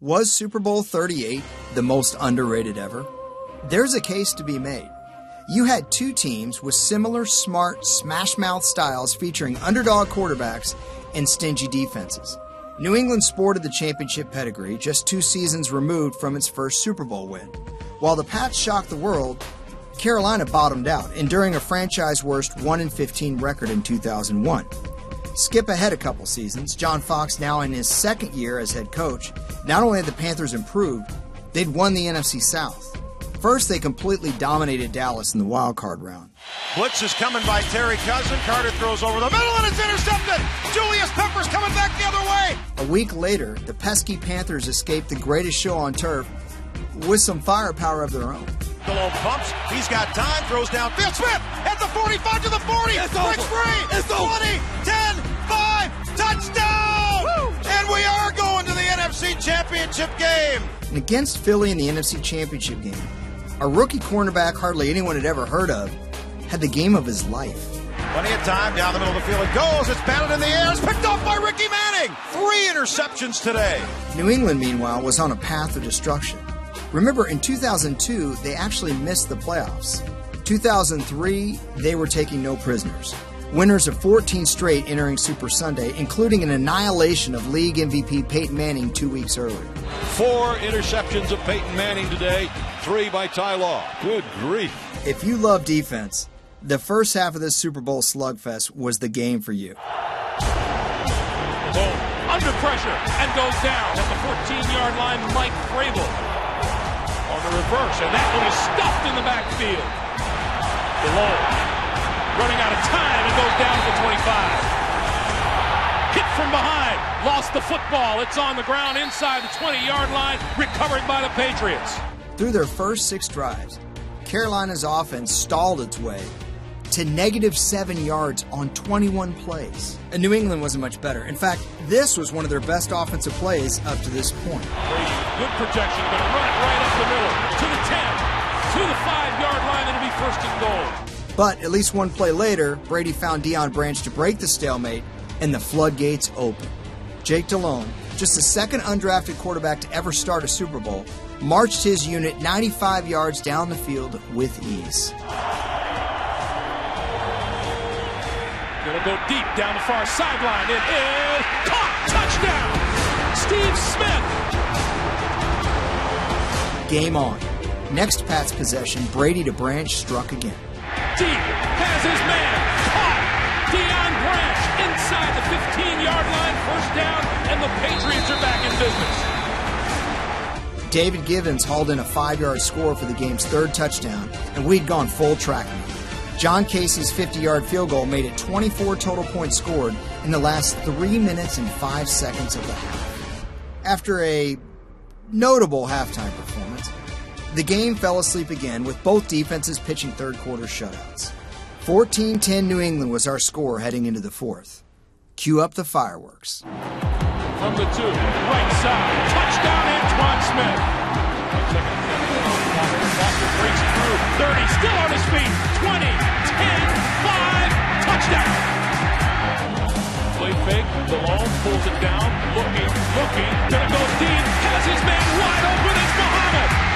Was Super Bowl XXXVIII the most underrated ever? There's a case to be made. You had two teams with similar smart, smash-mouth styles featuring underdog quarterbacks and stingy defenses. New England sported the championship pedigree, just 2 seasons removed from its first Super Bowl win. While the Pats shocked the world, Carolina bottomed out, enduring a franchise-worst 1-15 record in 2001. Skip ahead a couple seasons, John Fox, now in his second year as head coach, not only had the Panthers improved, they'd won the NFC South. First, they completely dominated Dallas in the wild card round. Blitz is coming by Terry Cousin. Carter throws over the middle and it's intercepted. Julius Peppers coming back the other way. A week later, the pesky Panthers escaped the greatest show on turf with some firepower of their own. Delhomme pumps. He's got time. Throws downfield. Smith at the 45 to the 40. Breaks free. It's 20, 10, 5. Touchdown! Woo! And we are going to the NFC Championship game. And against Philly in the NFC Championship game, a rookie cornerback hardly anyone had ever heard of had the game of his life. Plenty of time down the middle of the field. It goes. It's batted in the air. It's picked off by Ricky Manning. 3 interceptions today. New England, meanwhile, was on a path of destruction. Remember, in 2002, they actually missed the playoffs. 2003, they were taking no prisoners. Winners of 14 straight entering Super Sunday, including an annihilation of league MVP Peyton Manning 2 weeks earlier. 4 interceptions of Peyton Manning today, 3 by Ty Law. Good grief. If you love defense, the first half of this Super Bowl slugfest was the game for you. Boom. Under pressure and goes down at the 14-yard line. Mike Vrabel on the reverse, and that one is stuffed in the backfield. Below. Running out of time and goes down to the 25. Hit from behind. Lost the football. It's on the ground inside the 20-yard line. Recovered by the Patriots. Through their first 6 drives, Carolina's offense stalled its way to -7 yards on 21 plays. And New England wasn't much better. In fact, this was one of their best offensive plays up to this point. Good protection. Going to run it right up the middle. To the 10. To the 5-yard line. It'll be first and goal. But at least one play later, Brady found Deion Branch to break the stalemate, and the floodgates opened. Jake Delhomme, just the second undrafted quarterback to ever start a Super Bowl, marched his unit 95 yards down the field with ease. Gonna go deep down the far sideline. It is caught. Touchdown! Steve Smith. Game on. Next Pats possession, Brady to Branch struck again. Deep, has his man, caught, Deion Branch, inside the 15-yard line, first down, and the Patriots are back in business. David Givens hauled in a 5-yard score for the game's 3rd touchdown, and we'd gone full track meet. John Casey's 50-yard field goal made it 24 total points scored in the last 3 minutes and 5 seconds of the half. After a notable halftime performance, the game fell asleep again with both defenses pitching third-quarter shutouts. 14-10 New England was our score heading into the 4th. Cue up the fireworks. From the 2, right side, touchdown Antoine Smith. Walker breaks through, 30, still on his feet, 20, 10, 5, touchdown. Play fake, Delhomme pulls it down, looking, gonna go deep, has his man wide open, it's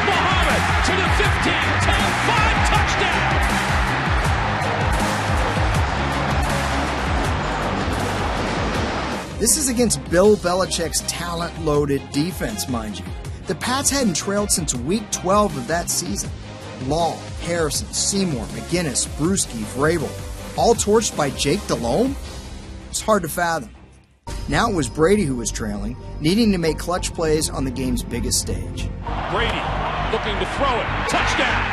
Muhammad to the 15, 10, 5, touchdown! This is against Bill Belichick's talent-loaded defense, mind you. The Pats hadn't trailed since week 12 of that season. Law, Harrison, Seymour, McGinnis, Bruschi, Vrabel, all torched by Jake Delhomme? It's hard to fathom. Now it was Brady who was trailing, needing to make clutch plays on the game's biggest stage. Brady looking to throw it. Touchdown!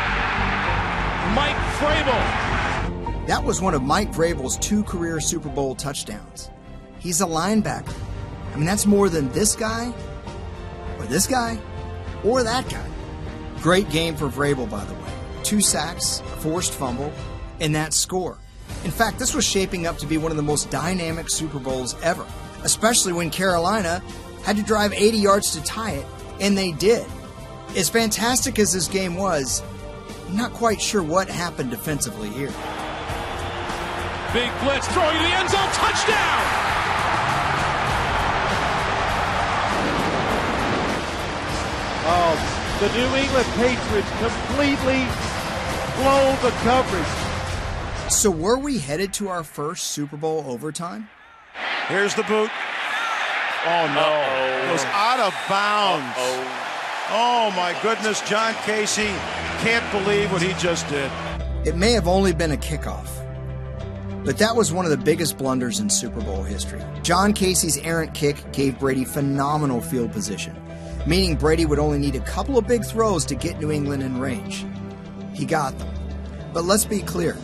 Mike Vrabel. That was one of Mike Vrabel's 2 career Super Bowl touchdowns. He's a linebacker. I mean, that's more than this guy, or that guy. Great game for Vrabel, by the way. 2 sacks, a forced fumble, and that score. In fact, this was shaping up to be one of the most dynamic Super Bowls ever, especially when Carolina had to drive 80 yards to tie it, and they did. As fantastic as this game was, I'm not quite sure what happened defensively here. Big blitz, throwing to the end zone, touchdown! The New England Patriots completely blow the coverage. So were we headed to our first Super Bowl overtime? Here's the boot. Oh, no. It was out of bounds. Oh, my goodness. John Casey can't believe what he just did. It may have only been a kickoff, but that was one of the biggest blunders in Super Bowl history. John Casey's errant kick gave Brady phenomenal field position, meaning Brady would only need a couple of big throws to get New England in range. He got them. But let's be clear.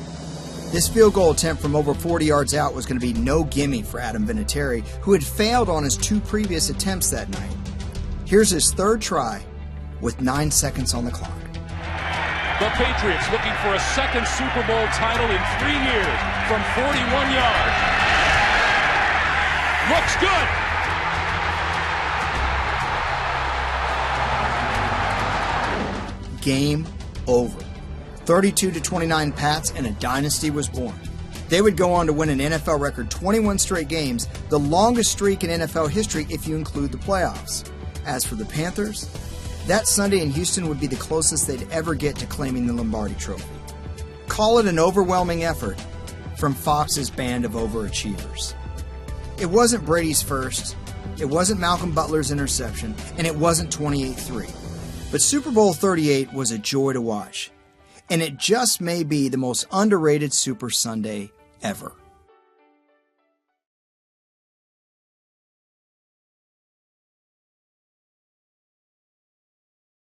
This field goal attempt from over 40 yards out was going to be no gimme for Adam Vinatieri, who had failed on his 2 previous attempts that night. Here's his third try with 9 seconds on the clock. The Patriots looking for a second Super Bowl title in 3 years from 41 yards. Looks good. Game over. 32-29 Pats, and a dynasty was born. They would go on to win an NFL record 21 straight games, the longest streak in NFL history if you include the playoffs. As for the Panthers, that Sunday in Houston would be the closest they'd ever get to claiming the Lombardi Trophy. Call it an overwhelming effort from Fox's band of overachievers. It wasn't Brady's first, it wasn't Malcolm Butler's interception, and it wasn't 28-3. But Super Bowl XXXVIII was a joy to watch, and it just may be the most underrated Super Sunday ever.